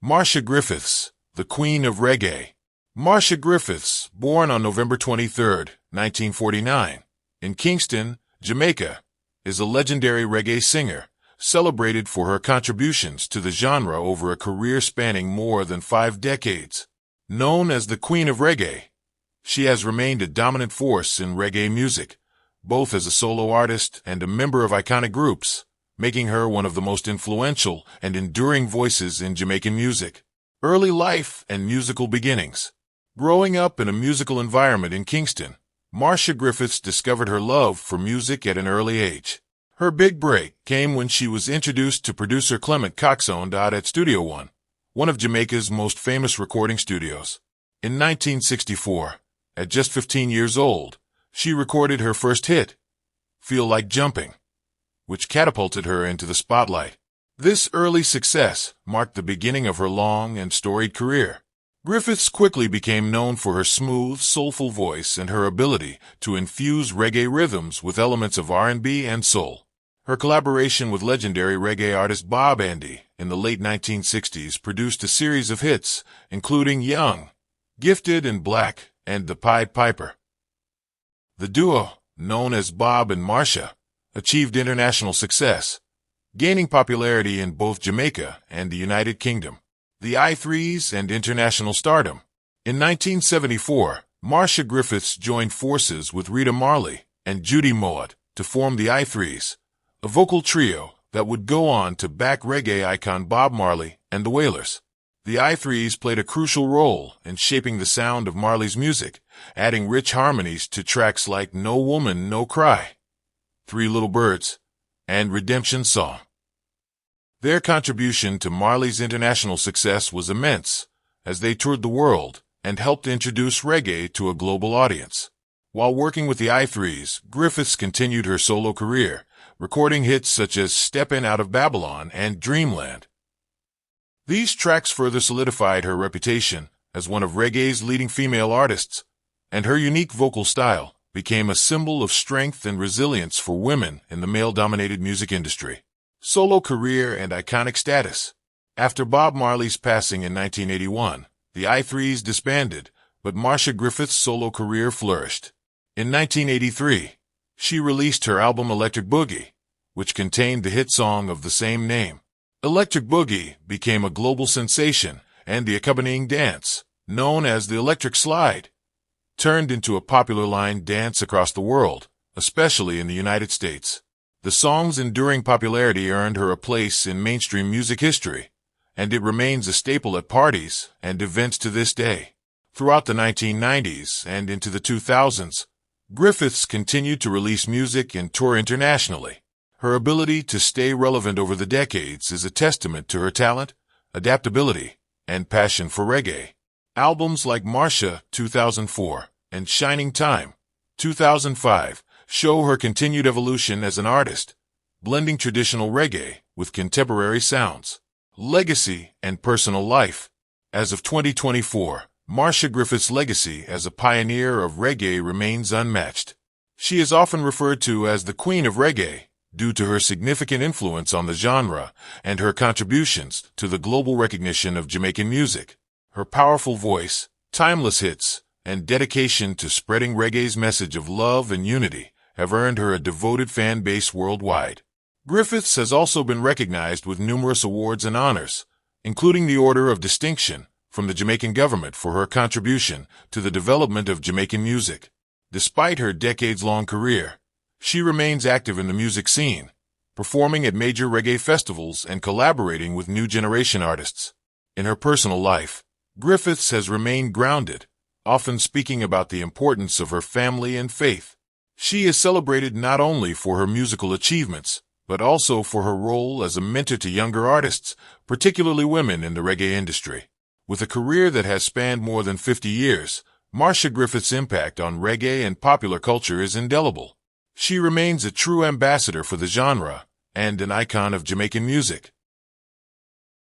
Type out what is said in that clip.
Marcia Griffiths, the Queen of Reggae. Marcia Griffiths, born on November 23, 1949, in Kingston, Jamaica, is a legendary reggae singer, celebrated for her contributions to the genre over a career spanning more than 5 decades. Known as the Queen of Reggae, she has remained a dominant force in reggae music, both as a solo artist and a member of iconic groups, making her one of the most influential and enduring voices in Jamaican music. Early life and musical beginnings. Growing up in a musical environment in Kingston, Marcia Griffiths discovered her love for music at an early age. Her big break came when she was introduced to producer Clement Coxon at Studio One, one of Jamaica's most famous recording studios. In 1964, at just 15 years old, she recorded her first hit, Feel Like Jumping, which catapulted her into the spotlight. This early success marked the beginning of her long and storied career. Griffiths quickly became known for her smooth, soulful voice and her ability to infuse reggae rhythms with elements of R&B and soul. Her collaboration with legendary reggae artist Bob Marley in the late 1960s produced a series of hits, including Young, Gifted and Black, and The Pied Piper. The duo, known as Bob and Marcia, achieved international success, gaining popularity in both Jamaica and the United Kingdom, the I3s, and international stardom. In 1974, Marcia Griffiths joined forces with Rita Marley and Judy Mowatt to form the I3s, a vocal trio that would go on to back reggae icon Bob Marley and the Wailers. The I3s played a crucial role in shaping the sound of Marley's music, adding rich harmonies to tracks like No Woman, No Cry, Three Little Birds, and Redemption Song. Their contribution to Marley's international success was immense, as they toured the world and helped introduce reggae to a global audience. While working with the I3s, Griffiths continued her solo career, recording hits such as Steppin' Out of Babylon and Dreamland. These tracks further solidified her reputation as one of reggae's leading female artists, and her unique vocal style became a symbol of strength and resilience for women in the male-dominated music industry. Solo career and iconic status. After Bob Marley's passing in 1981, the I3s disbanded, but Marcia Griffiths' solo career flourished. In 1983, she released her album Electric Boogie, which contained the hit song of the same name. Electric Boogie became a global sensation, and the accompanying dance, known as the Electric Slide, turned into a popular line dance across the world, especially in the United States. The song's enduring popularity earned her a place in mainstream music history, and it remains a staple at parties and events to this day. Throughout the 1990s and into the 2000s, Griffiths continued to release music and tour internationally. Her ability to stay relevant over the decades is a testament to her talent, adaptability, and passion for reggae. Albums like Marcia 2004 and Shining Time 2005 show her continued evolution as an artist, blending traditional reggae with contemporary sounds. Legacy and personal life. As of 2024, Marcia Griffiths' legacy as a pioneer of reggae remains unmatched. She is often referred to as the Queen of Reggae due to her significant influence on the genre and her contributions to the global recognition of Jamaican music. Her powerful voice, timeless hits, and dedication to spreading reggae's message of love and unity have earned her a devoted fan base worldwide. Griffiths has also been recognized with numerous awards and honors, including the Order of Distinction from the Jamaican government for her contribution to the development of Jamaican music. Despite her decades-long career, she remains active in the music scene, performing at major reggae festivals and collaborating with new generation artists. In her personal life, Griffiths has remained grounded, often speaking about the importance of her family and faith. She is celebrated not only for her musical achievements, but also for her role as a mentor to younger artists, particularly women in the reggae industry. With a career that has spanned more than 50 years, Marcia Griffiths' impact on reggae and popular culture is indelible. She remains a true ambassador for the genre and an icon of Jamaican music.